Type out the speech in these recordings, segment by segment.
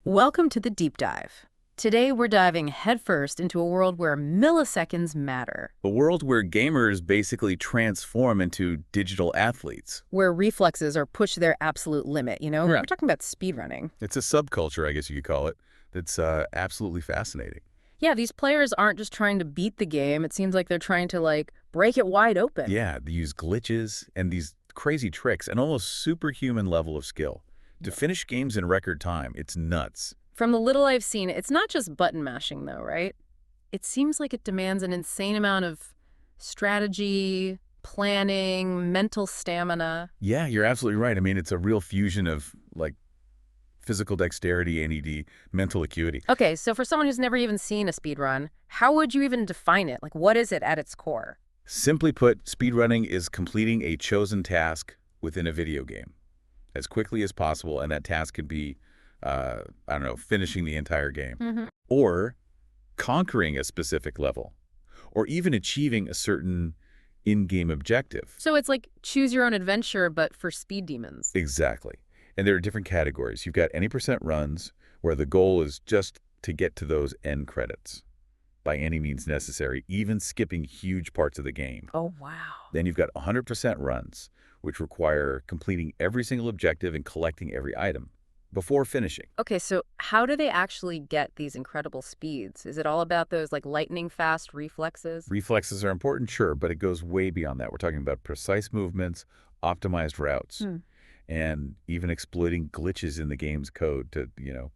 Welcome to the deep dive. Today we're diving headfirst into a world where milliseconds matter, A world where gamers basically transform into digital athletes. where reflexes are pushed to their absolute limit, you know? Yeah. We're talking about speedrunning. It's a subculture, I guess you could call it, that's absolutely fascinating. Yeah, these players aren't just trying to beat the game. It seems like they're trying to, break it wide open. Yeah, they use glitches and these crazy tricks, an almost superhuman level of skill. To finish games in record time, it's nuts. From the little I've seen, it's not just button mashing, though, right? It seems like it demands an insane amount of strategy, planning, mental stamina. Yeah, you're absolutely right. I mean, it's a real fusion of, physical dexterity, NED, mental acuity. Okay, so for someone who's never even seen a speed run, how would you even define it? What is it at its core? Simply put, speedrunning is completing a chosen task within a video game as quickly as possible, and that task could be, I don't know, finishing the entire game, or conquering a specific level, or even achieving a certain in-game objective. So it's like choose your own adventure, but for speed demons. Exactly. And there are different categories. You've got any percent runs, where the goal is just to get to those end credits by any means necessary, even skipping huge parts of the game. Oh, wow. Then you've got 100% runs, which require completing every single objective and collecting every item before finishing. Okay, so how do they actually get these incredible speeds? Is it all about those lightning fast reflexes? Reflexes are important, sure, but it goes way beyond that. We're talking about precise movements, optimized routes, and even exploiting glitches in the game's code to,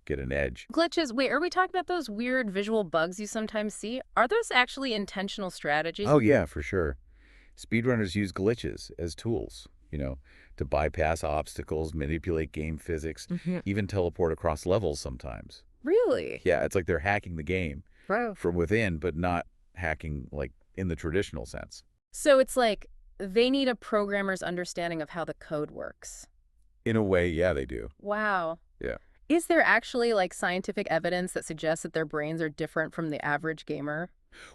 get an edge. Glitches, wait, are we talking about those weird visual bugs you sometimes see? Are those actually intentional strategies? Oh, yeah, for sure. Speedrunners use glitches as tools, to bypass obstacles, manipulate game physics, even teleport across levels sometimes. Really? Yeah, it's like they're hacking the game Bro. from within, but not hacking in the traditional sense. So it's like they need a programmer's understanding of how the code works. In a way, yeah, they do. Wow. Yeah. Is there actually scientific evidence that suggests that their brains are different from the average gamer?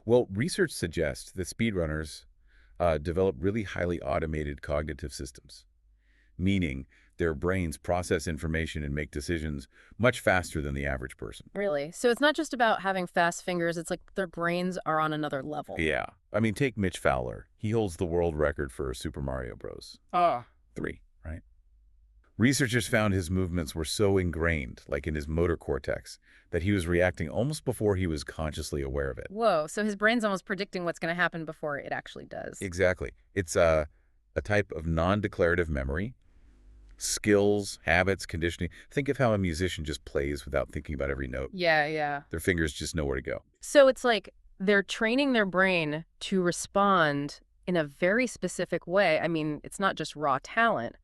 Well, research suggests that speedrunners develop really highly automated cognitive systems, meaning their brains process information and make decisions much faster than the average person. Really? So it's not just about having fast fingers, it's like their brains are on another level. Yeah. I mean, take Mitch Fowler. He holds the world record for Super Mario Bros. 3, right? Researchers found his movements were so ingrained, like in his motor cortex, that he was reacting almost before he was consciously aware of it. Whoa, so his brain's almost predicting what's going to happen before it actually does. Exactly. It's a type of non-declarative memory, skills, habits, conditioning. Think of how a musician just plays without thinking about every note. Yeah, yeah. Their fingers just know where to go. So it's like they're training their brain to respond in a very specific way. I mean, it's not just raw talent.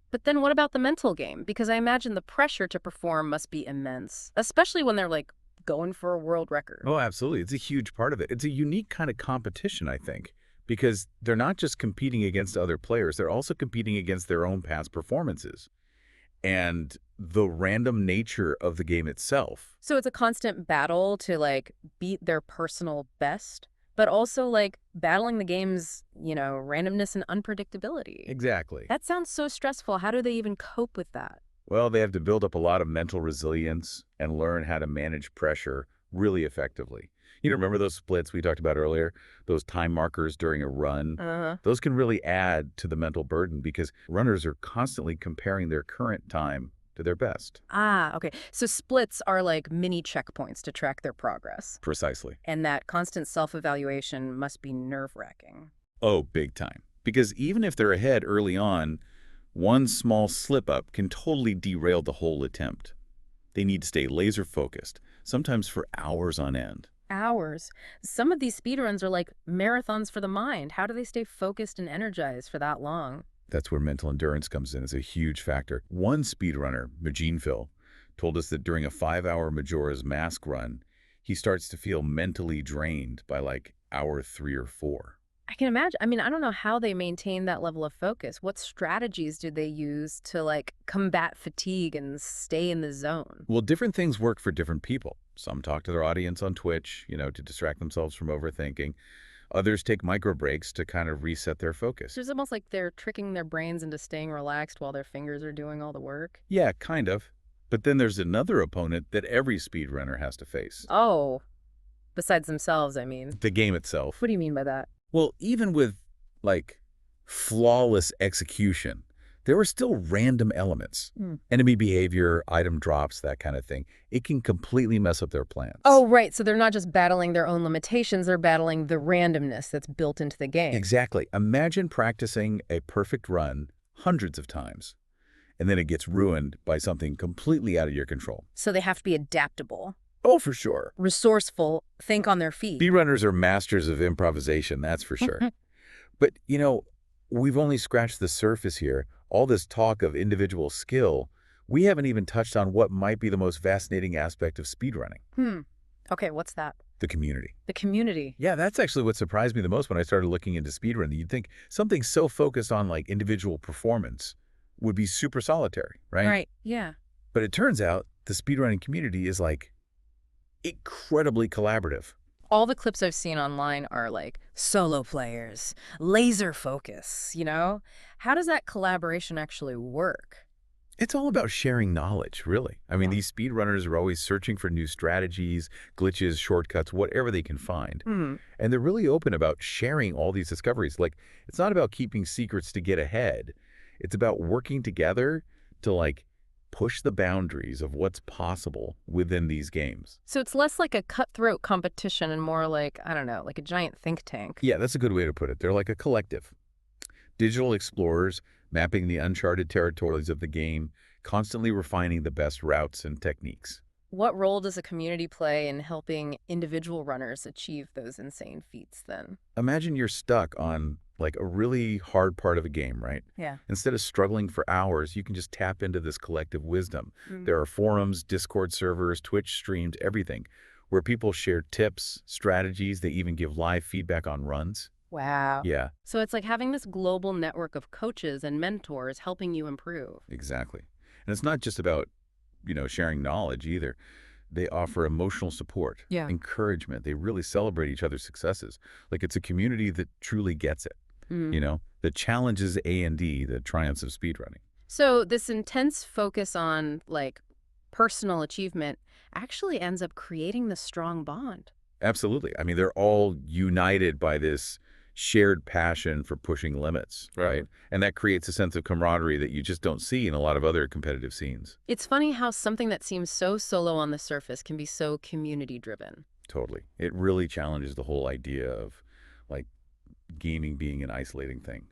But then what about the mental game? Because I imagine the pressure to perform must be immense, especially when they're going for a world record. Oh, absolutely. It's a huge part of it. It's a unique kind of competition, I think, because they're not just competing against other players, they're also competing against their own past performances and the random nature of the game itself. So it's a constant battle to beat their personal best, but also battling the game's, randomness and unpredictability. Exactly. That sounds so stressful. How do they even cope with that? Well, they have to build up a lot of mental resilience and learn how to manage pressure really effectively. Remember those splits we talked about earlier? Those time markers during a run? Those can really add to the mental burden because runners are constantly comparing their current time to their best. Ah, okay. So splits are like mini checkpoints to track their progress. Precisely. And that constant self-evaluation must be nerve-wracking. Oh, big time. Because even if they're ahead early on, one small slip-up can totally derail the whole attempt. They need to stay laser-focused, sometimes for hours on end. Hours. Some of these speedruns are like marathons for the mind. How do they stay focused and energized for that long? That's where mental endurance comes in as a huge factor. One speedrunner, Phil, told us that during a 5-hour Majora's Mask run, he starts to feel mentally drained by hour 3 or 4. I can imagine. I mean, I don't know how they maintain that level of focus. What strategies do they use to combat fatigue and stay in the zone? Well, different things work for different people. Some talk to their audience on Twitch, to distract themselves from overthinking. Others take micro breaks to kind of reset their focus. It's almost like they're tricking their brains into staying relaxed while their fingers are doing all the work. Yeah, kind of. But then there's another opponent that every speedrunner has to face. Oh, besides themselves, I mean. The game itself. What do you mean by that? Well, even with, like, flawless execution, there were still random elements. Enemy behavior, item drops, that kind of thing. It can completely mess up their plans. Oh, right. So they're not just battling their own limitations, they're battling the randomness that's built into the game. Exactly. Imagine practicing a perfect run hundreds of times, and then it gets ruined by something completely out of your control. So they have to be adaptable, Oh, for sure. resourceful, think on their feet. Speedrunners are masters of improvisation, that's for sure. But, we've only scratched the surface here. All this talk of individual skill, we haven't even touched on what might be the most fascinating aspect of speedrunning. Okay, what's that? The community. The community. Yeah, that's actually what surprised me the most when I started looking into speedrunning. You'd think something so focused on, like, individual performance would be super solitary, right? Right, yeah. But it turns out the speedrunning community is, like, incredibly collaborative. All the clips I've seen online are like solo players, laser focus, How does that collaboration actually work? It's all about sharing knowledge, really. I mean, these speedrunners are always searching for new strategies, glitches, shortcuts, whatever they can find. And they're really open about sharing all these discoveries. Like, it's not about keeping secrets to get ahead. It's about working together to, like, push the boundaries of what's possible within these games. So it's less like a cutthroat competition and more like, I don't know, like a giant think tank. Yeah, that's a good way to put it. They're like a collective. Digital explorers mapping the uncharted territories of the game, constantly refining the best routes and techniques. What role does a community play in helping individual runners achieve those insane feats then? Imagine you're stuck on, like, a really hard part of a game, right? Yeah. Instead of struggling for hours, you can just tap into this collective wisdom. There are forums, Discord servers, Twitch streams, everything, where people share tips, strategies. They even give live feedback on runs. Wow. Yeah, So it's like having this global network of coaches and mentors helping you improve. exactly. And it's not just about, sharing knowledge either. They offer emotional support, Yeah. encouragement. They really celebrate each other's successes. Like, it's a community that truly gets it, that challenges A&D, the triumphs of speedrunning. So this intense focus on like personal achievement actually ends up creating this strong bond. Absolutely. I mean, they're all united by this shared passion for pushing limits, right? And that creates a sense of camaraderie that you just don't see in a lot of other competitive scenes. It's funny how something that seems so solo on the surface can be so community driven. Totally. It really challenges the whole idea of, like, gaming being an isolating thing.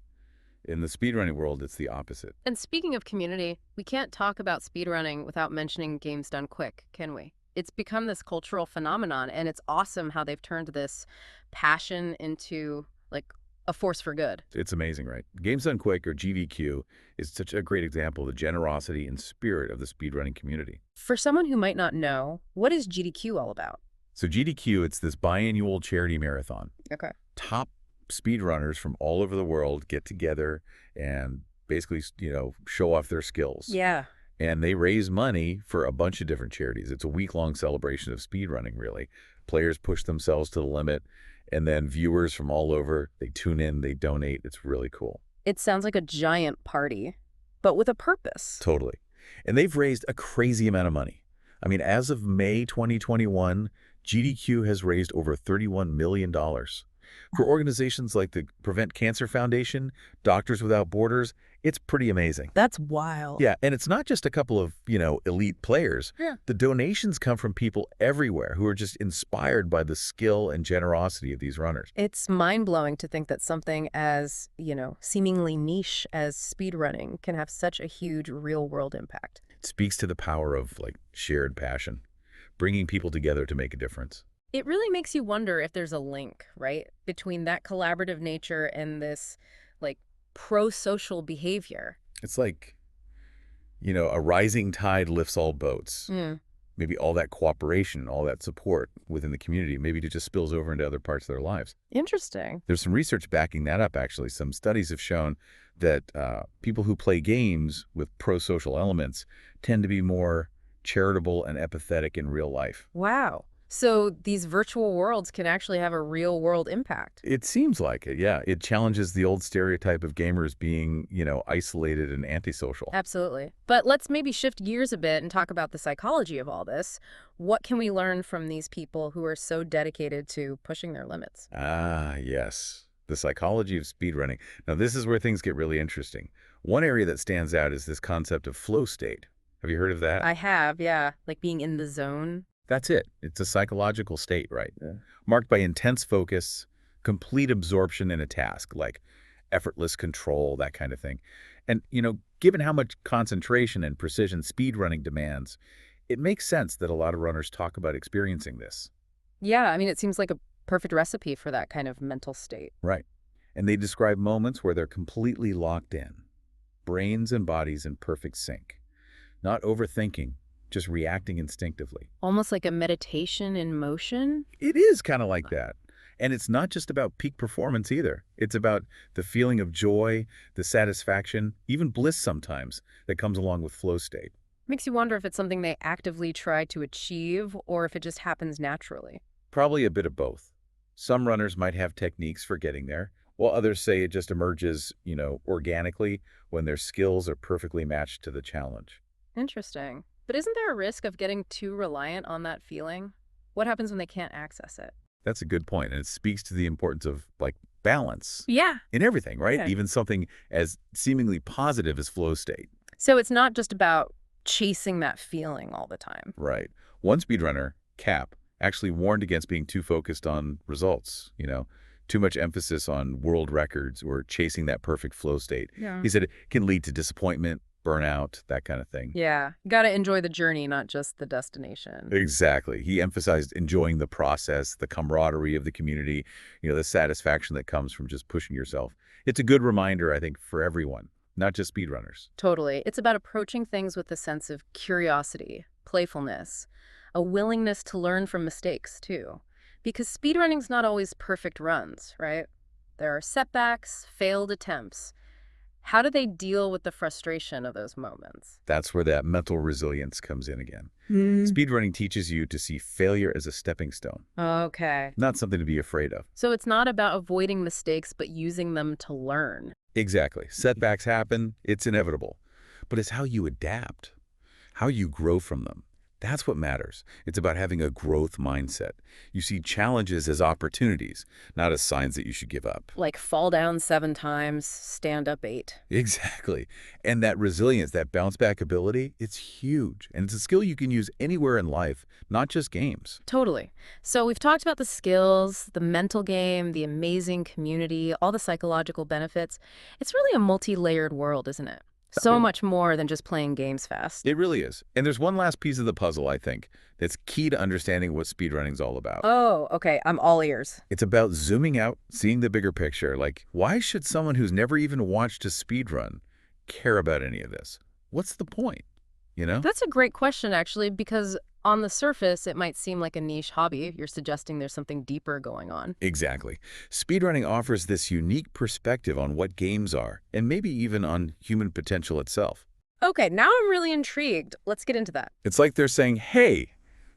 In the speedrunning world, it's the opposite. And speaking of community, we can't talk about speedrunning without mentioning games done quick, can we? It's become this cultural phenomenon, and it's awesome how they've turned this passion into like a force for good. It's amazing, right? Games Done Quick, or GDQ, is such a great example of the generosity and spirit of the speedrunning community. For someone who might not know, what is GDQ all about? So GDQ, it's this biannual charity marathon. Okay. Top speedrunners from all over the world get together and basically, show off their skills. Yeah. And they raise money for a bunch of different charities. It's a week-long celebration of speedrunning, really. Players push themselves to the limit, and then viewers from all over, they tune in, they donate. It's really cool. It sounds like a giant party, but with a purpose. Totally. And they've raised a crazy amount of money. I mean, as of May 2021, GDQ has raised over $31 million. For organizations like the Prevent Cancer Foundation, Doctors Without Borders, it's pretty amazing. That's wild. Yeah, and it's not just a couple of, elite players. Yeah. The donations come from people everywhere who are just inspired by the skill and generosity of these runners. It's mind-blowing to think that something as, seemingly niche as speedrunning can have such a huge real-world impact. It speaks to the power of, like, shared passion, bringing people together to make a difference. It really makes you wonder if there's a link, right, between that collaborative nature and this, like, pro-social behavior. It's like, a rising tide lifts all boats. Maybe all that cooperation, all that support within the community, maybe it just spills over into other parts of their lives. Interesting. There's some research backing that up, actually. Some studies have shown that people who play games with pro-social elements tend to be more charitable and empathetic in real life. Wow. So these virtual worlds can actually have a real world impact. It seems like it, yeah. It challenges the old stereotype of gamers being, isolated and antisocial. Absolutely. But let's maybe shift gears a bit and talk about the psychology of all this. What can we learn from these people who are so dedicated to pushing their limits? Ah, yes. The psychology of speedrunning. Now, this is where things get really interesting. One area that stands out is this concept of flow state. Have you heard of that? I have, yeah, like being in the zone. That's it. It's a psychological state, right? Yeah. Marked by intense focus, complete absorption in a task, like effortless control, that kind of thing. And, given how much concentration and precision speedrunning demands, it makes sense that a lot of runners talk about experiencing this. Yeah, I mean, it seems like a perfect recipe for that kind of mental state. Right. And they describe moments where they're completely locked in, brains and bodies in perfect sync, not overthinking, just reacting instinctively. Almost like a meditation in motion. It is kind of like that. And it's not just about peak performance either. It's about the feeling of joy, the satisfaction, even bliss sometimes that comes along with flow state. Makes you wonder if it's something they actively try to achieve or if it just happens naturally. Probably a bit of both. Some runners might have techniques for getting there, while others say it just emerges, organically when their skills are perfectly matched to the challenge. Interesting. But isn't there a risk of getting too reliant on that feeling? What happens when they can't access it? That's a good point, and it speaks to the importance of, like, balance Yeah. in everything, right? Yeah. Even something as seemingly positive as flow state. So it's not just about chasing that feeling all the time. Right. One speedrunner, Cap, actually warned against being too focused on results, too much emphasis on world records or chasing that perfect flow state. Yeah. He said it can lead to disappointment, burnout, that kind of thing. Yeah. Got to enjoy the journey, not just the destination. Exactly. He emphasized enjoying the process, the camaraderie of the community, the satisfaction that comes from just pushing yourself. It's a good reminder, I think, for everyone, not just speedrunners. Totally. It's about approaching things with a sense of curiosity, playfulness, a willingness to learn from mistakes, too. Because speedrunning's not always perfect runs, right? There are setbacks, failed attempts. How do they deal with the frustration of those moments? That's where that mental resilience comes in again. Speedrunning teaches you to see failure as a stepping stone, Okay. not something to be afraid of. So it's not about avoiding mistakes, but using them to learn. Exactly. Setbacks happen. It's inevitable. But it's how you adapt, how you grow from them. That's what matters. It's about having a growth mindset. You see challenges as opportunities, not as signs that you should give up. Like fall down 7 times, stand up 8. Exactly. And that resilience, that bounce back ability, it's huge. And it's a skill you can use anywhere in life, not just games. Totally. So we've talked about the skills, the mental game, the amazing community, all the psychological benefits. It's really a multi-layered world, isn't it? So much more than just playing games fast. It really is. And there's one last piece of the puzzle, I think, that's key to understanding what speedrunning's all about. Oh, okay. I'm all ears. It's about zooming out, seeing the bigger picture. Like, why should someone who's never even watched a speedrun care about any of this? What's the point, That's a great question, actually, because on the surface, it might seem like a niche hobby. You're suggesting there's something deeper going on. Exactly. Speedrunning offers this unique perspective on what games are, and maybe even on human potential itself. Okay, now I'm really intrigued. Let's get into that. It's like they're saying, hey,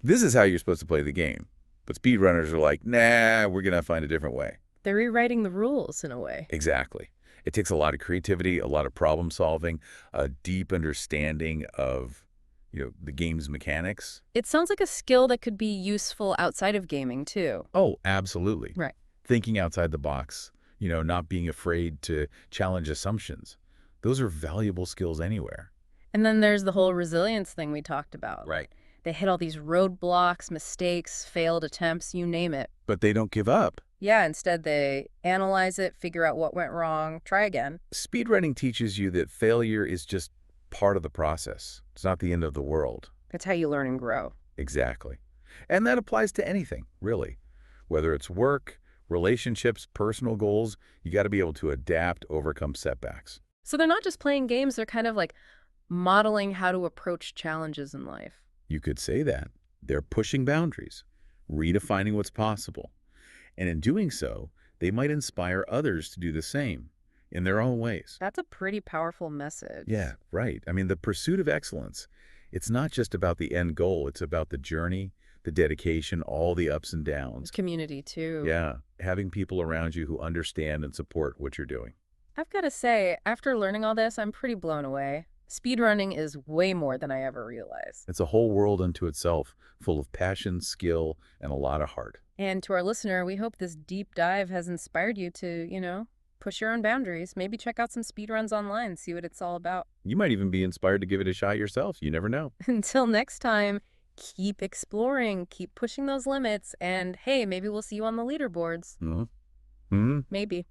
this is how you're supposed to play the game. But speedrunners are like, nah, we're going to find a different way. They're rewriting the rules in a way. Exactly. It takes a lot of creativity, a lot of problem solving, a deep understanding of, the game's mechanics. It sounds like a skill that could be useful outside of gaming, too. Oh, absolutely. Right. Thinking outside the box, not being afraid to challenge assumptions. Those are valuable skills anywhere. And then there's the whole resilience thing we talked about. Right. They hit all these roadblocks, mistakes, failed attempts, you name it. But they don't give up. Yeah, instead they analyze it, figure out what went wrong, try again. Speedrunning teaches you that failure is just part of the process. It's not the end of the world. That's how you learn and grow. Exactly. And that applies to anything, really. Whether it's work, relationships, personal goals, you got to be able to adapt, overcome setbacks. So they're not just playing games, they're kind of like modeling how to approach challenges in life. You could say that. They're pushing boundaries, redefining what's possible. And in doing so, they might inspire others to do the same in their own ways. That's a pretty powerful message. Yeah, right. I mean, the pursuit of excellence, it's not just about the end goal. It's about the journey, the dedication, all the ups and downs. Community, too. Yeah, having people around you who understand and support what you're doing. I've got to say, after learning all this, I'm pretty blown away. Speedrunning is way more than I ever realized. It's a whole world unto itself, full of passion, skill, and a lot of heart. And to our listener, we hope this deep dive has inspired you to, push your own boundaries. Maybe check out some speedruns online, see what it's all about. You might even be inspired to give it a shot yourself. You never know. Until next time, keep exploring, keep pushing those limits, and hey, maybe we'll see you on the leaderboards. Mm-hmm. Mm-hmm. Maybe.